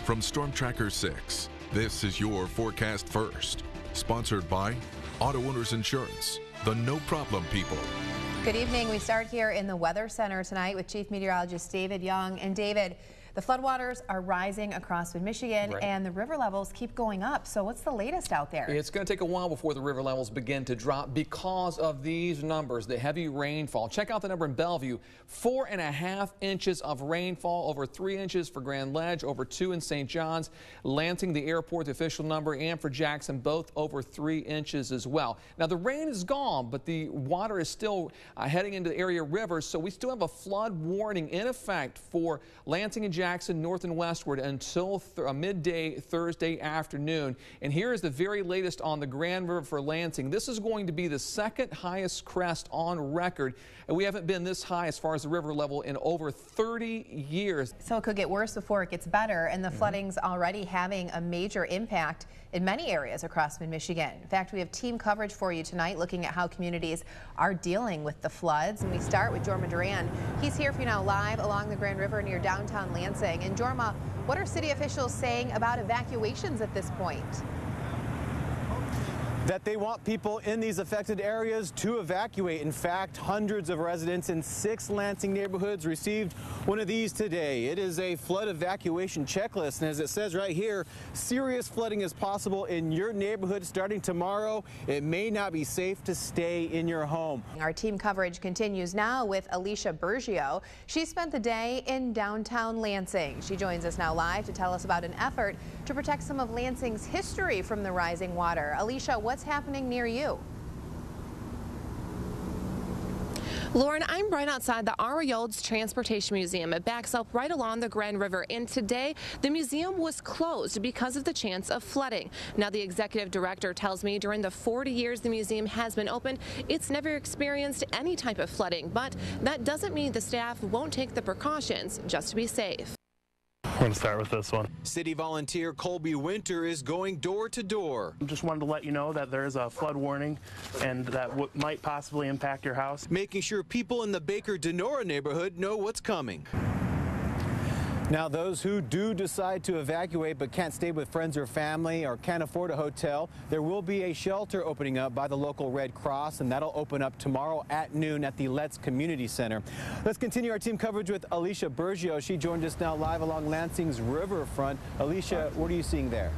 From Storm Tracker 6, this is your Forecast First. Sponsored by Auto Owners Insurance, the no problem people. Good evening. We start here in the Weather Center tonight with Chief Meteorologist David Young. And David, the floodwaters are rising across Michigan, and the river levels keep going up. So what's the latest out there? It's going to take a while before the river levels begin to drop because of these numbers, the heavy rainfall. Check out the number in Bellevue, 4.5 inches of rainfall, over 3 inches for Grand Ledge, over 2 in St. John's. Lansing, the airport, the official number, and for Jackson, both over 3 inches as well. Now, the rain is gone, but the water is still heading into the area rivers, so we still have a flood warning in effect for Lansing and Jackson, north and westward until midday Thursday afternoon. And here is the very latest on the Grand River for Lansing. This is going to be the second highest crest on record, and we haven't been this high as far as the river level in over 30 years. So it could get worse before it gets better, and the flooding's already having a major impact in many areas across mid-Michigan. In fact, we have team coverage for you tonight looking at how communities are dealing with the floods. And we start with Jorma Duran. He's here for you now live along the Grand River near downtown Lansing. And Jorma, what are city officials saying about evacuations at this point? That they want people in these affected areas to evacuate. In fact, hundreds of residents in 6 Lansing neighborhoods received one of these today. It is a flood evacuation checklist, and as it says right here, serious flooding is possible in your neighborhood starting tomorrow. It may not be safe to stay in your home. Our team coverage continues now with Alicia Bergio. She spent the day in downtown Lansing. She joins us now live to tell us about an effort to protect some of Lansing's history from the rising water. Alicia, what's happening near you? Lauren, I'm right outside the R.A. Olds Transportation Museum. It backs up right along the Grand River, and today the museum was closed because of the chance of flooding. Now, the executive director tells me during the 40 years the museum has been open, it's never experienced any type of flooding, but that doesn't mean the staff won't take the precautions just to be safe. I'm going to start with this one. City volunteer Colby Winter is going door to door. Just wanted to let you know that there is a flood warning and that might possibly impact your house. Making sure people in the Baker-Denora neighborhood know what's coming. Now, those who do decide to evacuate but can't stay with friends or family or can't afford a hotel, there will be a shelter opening up by the local Red Cross, and that'll open up tomorrow at noon at the Letts Community Center. Let's continue our team coverage with Alicia Bergio. She joined us now live along Lansing's riverfront. Alicia, what are you seeing there?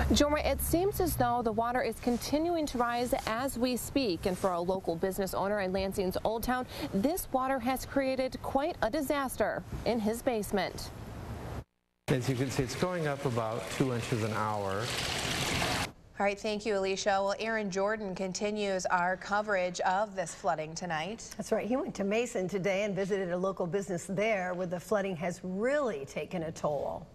Jorma, it seems as though the water is continuing to rise as we speak, and for a local business owner in Lansing's Old Town, this water has created quite a disaster in his basement. As you can see, it's going up about 2 inches an hour. All right, thank you, Alicia. Well, Aaron Jordan continues our coverage of this flooding tonight. That's right. He went to Mason today and visited a local business there where the flooding has really taken a toll.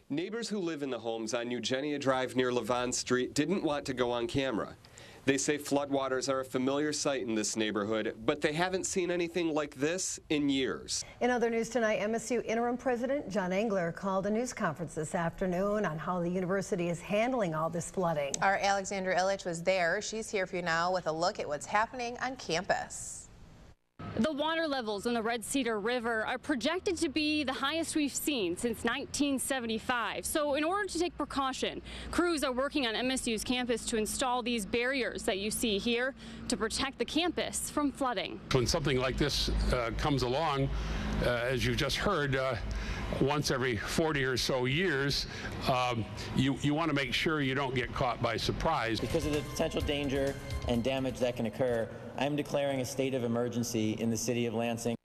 Neighbors who live in the homes on Eugenia Drive near Levon Street didn't want to go on camera. They say floodwaters are a familiar sight in this neighborhood, but they haven't seen anything like this in years. In other news tonight, MSU interim president John Engler called a news conference this afternoon on how the university is handling all this flooding. Our Alexandra Illich was there. She's here for you now with a look at what's happening on campus. The water levels in the Red Cedar River are projected to be the highest we've seen since 1975. So in order to take precaution, crews are working on MSU's campus to install these barriers that you see here to protect the campus from flooding. When something like this comes along, as you just heard, once every 40 or so years, you want to make sure you don't get caught by surprise. Because of the potential danger and damage that can occur, I'm declaring a state of emergency in the city of Lansing.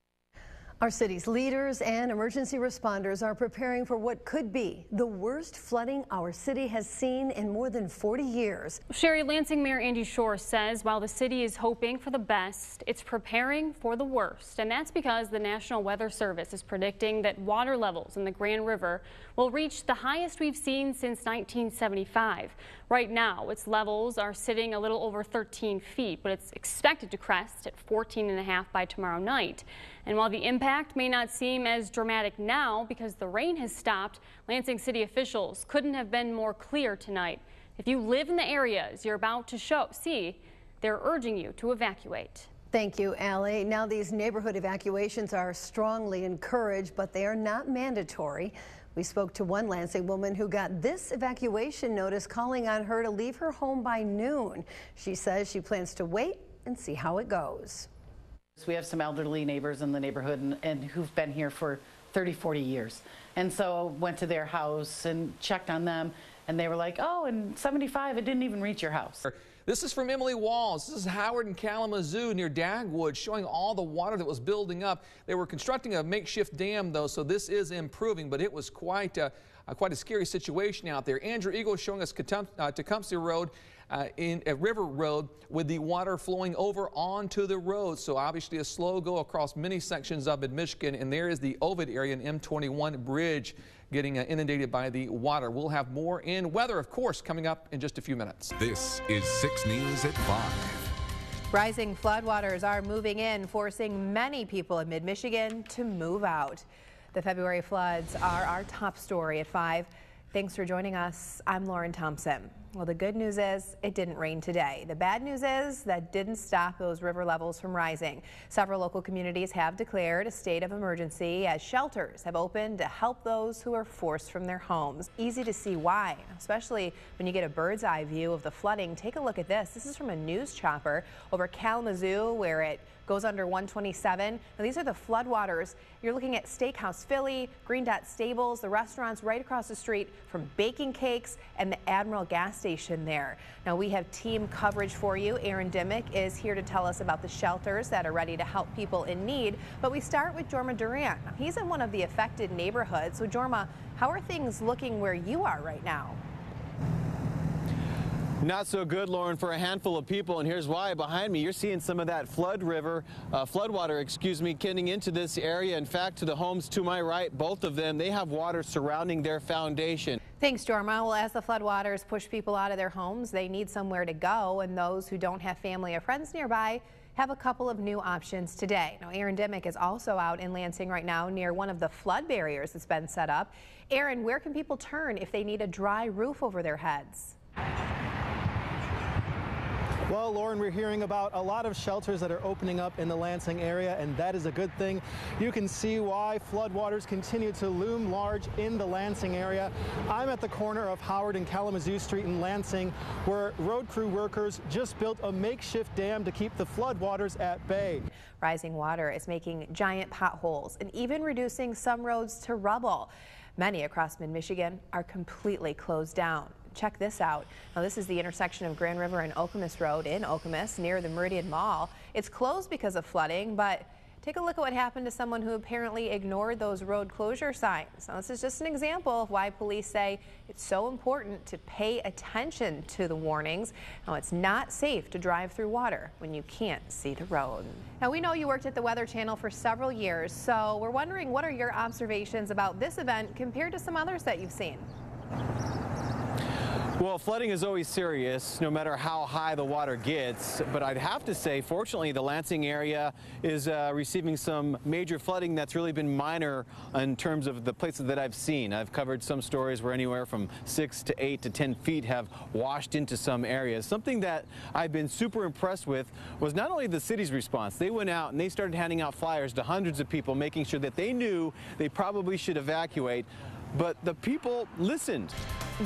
Our city's leaders and emergency responders are preparing for what could be the worst flooding our city has seen in more than 40 years. Sherry, Lansing Mayor Andy Shore says while the city is hoping for the best, it's preparing for the worst. And that's because the National Weather Service is predicting that water levels in the Grand River will reach the highest we've seen since 1975. Right now, its levels are sitting a little over 13 feet, but it's expected to crest at 14.5 by tomorrow night. And while the impact may not seem as dramatic now because the rain has stopped, Lansing city officials couldn't have been more clear tonight. If you live in the areas you're about to see, they're urging you to evacuate. Thank you, Allie. Now, these neighborhood evacuations are strongly encouraged, but they are not mandatory. We spoke to one Lansing woman who got this evacuation notice calling on her to leave her home by noon. She says she plans to wait and see how it goes. We have some elderly neighbors in the neighborhood and who've been here for 30, 40 years. And so went to their house and checked on them, and they were like, oh, in 75, it didn't even reach your house. This is from Emily Walls. This is Howard and Kalamazoo near Dagwood, showing all the water that was building up. They were constructing a makeshift dam, though, so this is improving, but it was quite a scary situation out there. Andrew Eagle showing us Tecumseh Road in River Road with the water flowing over onto the road. So obviously a slow go across many sections of Mid-Michigan, and there is the Ovid area and M21 bridge getting inundated by the water. We'll have more in weather, of course, coming up in just a few minutes. This is 6 News at 5. Rising floodwaters are moving in, forcing many people in mid-Michigan to move out. The February floods are our top story at 5. Thanks for joining us. I'm Lauren Thompson. Well, the good news is it didn't rain today. The bad news is that didn't stop those river levels from rising. Several local communities have declared a state of emergency as shelters have opened to help those who are forced from their homes. Easy to see why, especially when you get a bird's eye view of the flooding. Take a look at this. This is from a news chopper over Kalamazoo, where it goes under 127. Now, these are the floodwaters. You're looking at Steakhouse Philly, Green Dot Stables, the restaurants right across the street from Baking Cakes and the Admiral gas station there. Now, we have team coverage for you. Aaron Dimmick is here to tell us about the shelters that are ready to help people in need. But we start with Jorma Duran. He's in one of the affected neighborhoods. So Jorma, how are things looking where you are right now? Not so good, Lauren, for a handful of people, and here's why. Behind me, you're seeing some of that floodwater, getting into this area. In fact, to the homes to my right, both of them, they have water surrounding their foundation. Thanks, Jorma. Well, as the floodwaters push people out of their homes, they need somewhere to go, and those who don't have family or friends nearby have a couple of new options today. Now, Aaron Dimmick is also out in Lansing right now near one of the flood barriers that's been set up. Aaron, where can people turn if they need a dry roof over their heads? Well, Lauren, we're hearing about a lot of shelters that are opening up in the Lansing area, and that is a good thing. You can see why floodwaters continue to loom large in the Lansing area. I'm at the corner of Howard and Kalamazoo Street in Lansing, where road crew workers just built a makeshift dam to keep the floodwaters at bay. Rising water is making giant potholes and even reducing some roads to rubble. Many across mid-Michigan are completely closed down. Check this out. Now, this is the intersection of Grand River and Okemos Road in Okemos near the Meridian Mall. It's closed because of flooding, but take a look at what happened to someone who apparently ignored those road closure signs. Now, this is just an example of why police say it's so important to pay attention to the warnings. Now, it's not safe to drive through water when you can't see the road. Now, we know you worked at the Weather Channel for several years, so we're wondering, what are your observations about this event compared to some others that you've seen? Well, flooding is always serious, no matter how high the water gets. But I'd have to say, fortunately, the Lansing area is receiving some major flooding that's really been minor in terms of the places that I've seen. I've covered some stories where anywhere from 6 to 8 to 10 feet have washed into some areas. Something that I've been super impressed with was not only the city's response. They went out and they started handing out flyers to hundreds of people, making sure that they knew they probably should evacuate. But the people listened.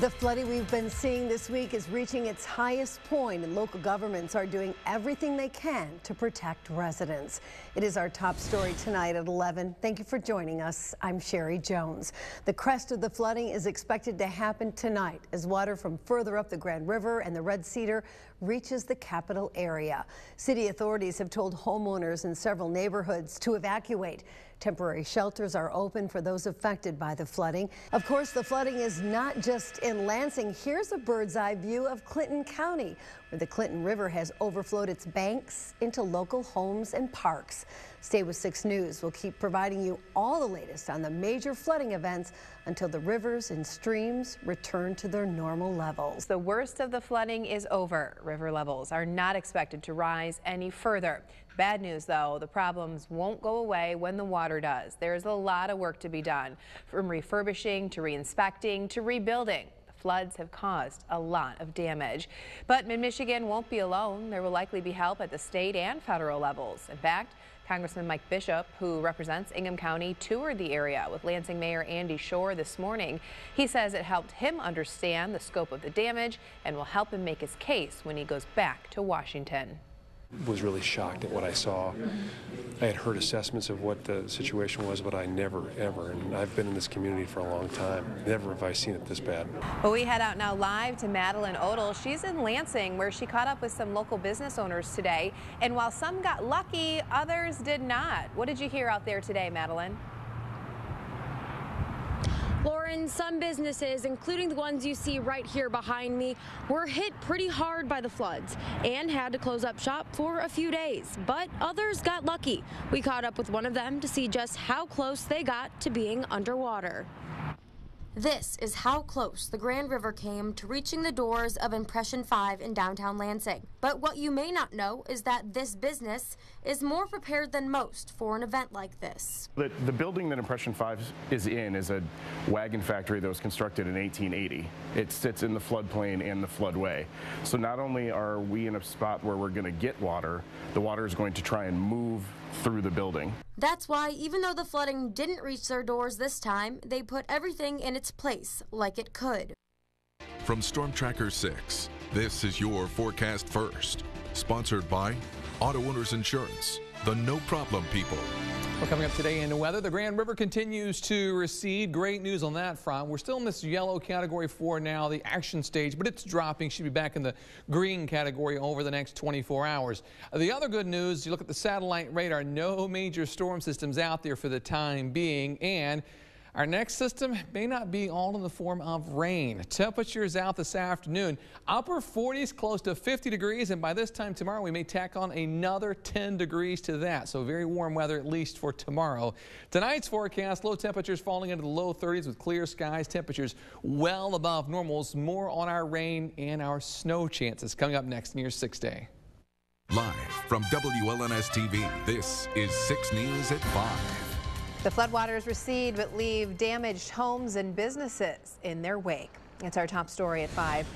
The flooding we've been seeing this week is reaching its highest point, and local governments are doing everything they can to protect residents. It is our top story tonight at 11. Thank you for joining us. I'm Sherry Jones. The crest of the flooding is expected to happen tonight as water from further up the Grand River and the Red Cedar reaches the capital area. City authorities have told homeowners in several neighborhoods to evacuate. Temporary shelters are open for those affected by the flooding. Of course, the flooding is not just in Lansing. Here's a bird's eye view of Clinton County, where the Clinton River has overflowed its banks into local homes and parks. Stay with 6 News. We'll keep providing you all the latest on the major flooding events until the rivers and streams return to their normal levels. The worst of the flooding is over. River levels are not expected to rise any further. Bad news, though, the problems won't go away when the water does. There's a lot of work to be done, from refurbishing to re-inspecting to rebuilding. The floods have caused a lot of damage. But Mid-Michigan won't be alone. There will likely be help at the state and federal levels. In fact, Congressman Mike Bishop, who represents Ingham County, toured the area with Lansing Mayor Andy Shore this morning. He says it helped him understand the scope of the damage and will help him make his case when he goes back to Washington. Was really shocked at what I saw. I had heard assessments of what the situation was, but I never, ever, and I've been in this community for a long time, never have I seen it this bad. Well, we head out now live to Madeline Odell. She's in Lansing, where she caught up with some local business owners today. And while some got lucky, others did not. What did you hear out there today, Madeline? Lauren, some businesses, including the ones you see right here behind me, were hit pretty hard by the floods and had to close up shop for a few days. But others got lucky. We caught up with one of them to see just how close they got to being underwater. This is how close the Grand River came to reaching the doors of Impression 5 in downtown Lansing. But what you may not know is that this business is more prepared than most for an event like this. The building that Impression 5 is in is a wagon factory that was constructed in 1880. It sits in the floodplain and the floodway. So not only are we in a spot where we're going to get water, the water is going to try and move through the building. That's why, even though the flooding didn't reach their doors this time, they put everything in its place like it could. From Storm Tracker 6, this is your Forecast First, sponsored by Auto Owners Insurance, the no problem people. Well, coming up today in the weather, the Grand River continues to recede. Great news on that front. We're still in this yellow category 4 now, the action stage, but it's dropping. Should be back in the green category over the next 24 hours. The other good news, you look at the satellite radar, no major storm systems out there for the time being, and our next system may not be all in the form of rain. Temperatures out this afternoon, upper 40s, close to 50 degrees, and by this time tomorrow we may tack on another 10 degrees to that. So very warm weather, at least for tomorrow. Tonight's forecast, low temperatures falling into the low 30s with clear skies, temperatures well above normals. More on our rain and our snow chances coming up next in your 6 day. Live from WLNS TV, this is 6 News at 5. The floodwaters recede but leave damaged homes and businesses in their wake. It's our top story at 5.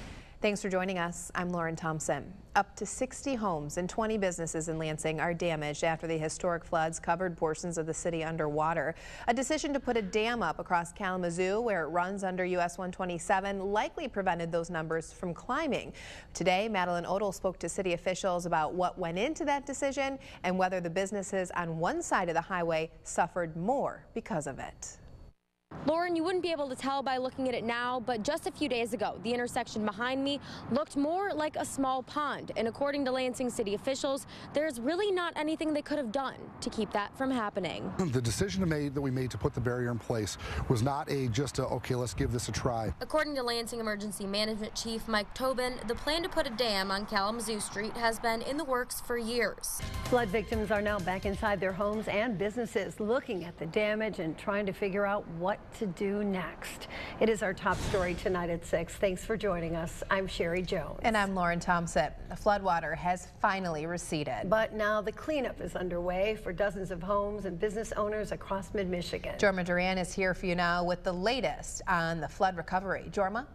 Thanks for joining us. I'm Lauren Thompson. Up to 60 homes and 20 businesses in Lansing are damaged after the historic floods covered portions of the city underwater. A decision to put a dam up across Kalamazoo, where it runs under US 127, likely prevented those numbers from climbing. Today, Madeline Odell spoke to city officials about what went into that decision and whether the businesses on one side of the highway suffered more because of it. Lauren, you wouldn't be able to tell by looking at it now, but just a few days ago, the intersection behind me looked more like a small pond. And according to Lansing city officials, there's really not anything they could have done to keep that from happening. The decision that we made to put the barrier in place was not okay, let's give this a try. According to Lansing Emergency Management Chief Mike Tobin, the plan to put a dam on Kalamazoo Street has been in the works for years. Flood victims are now back inside their homes and businesses, looking at the damage and trying to figure out what to do next. It is our top story tonight at 6. Thanks for joining us. I'm Sherry Jones. And I'm Lauren Thompson. The floodwater has finally receded. But now the cleanup is underway for dozens of homes and business owners across mid-Michigan. Jorma Duran is here for you now with the latest on the flood recovery. Jorma?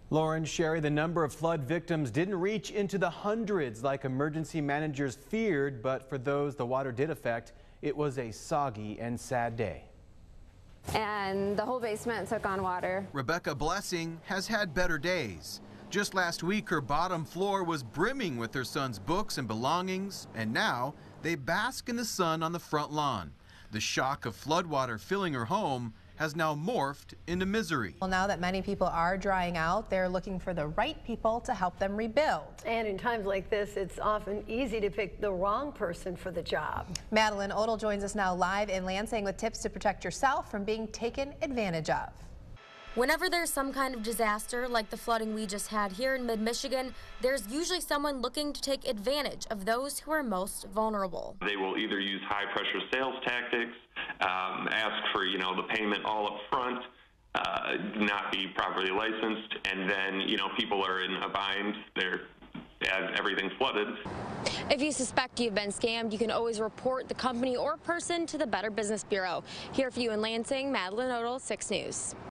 Lauren, Sherry, the number of flood victims didn't reach into the hundreds like emergency managers feared, but for those the water did affect, it was a soggy and sad day. And the whole basement took on water. Rebecca Blessing has had better days. Just last week, her bottom floor was brimming with her son's books and belongings, and now they bask in the sun on the front lawn. The shock of floodwater filling her home has now morphed into misery. Well, now that many people are drying out, they're looking for the right people to help them rebuild. And in times like this, it's often easy to pick the wrong person for the job. Madeline Odell joins us now live in Lansing with tips to protect yourself from being taken advantage of. Whenever there's some kind of disaster like the flooding we just had here in mid-Michigan, there's usually someone looking to take advantage of those who are most vulnerable. They will either use high-pressure sales tactics, ask for, the payment all up front, not be properly licensed, and then, people are in a bind. Everything's flooded. If you suspect you've been scammed, you can always report the company or person to the Better Business Bureau. Here for you in Lansing, Madeline Odell, 6 News.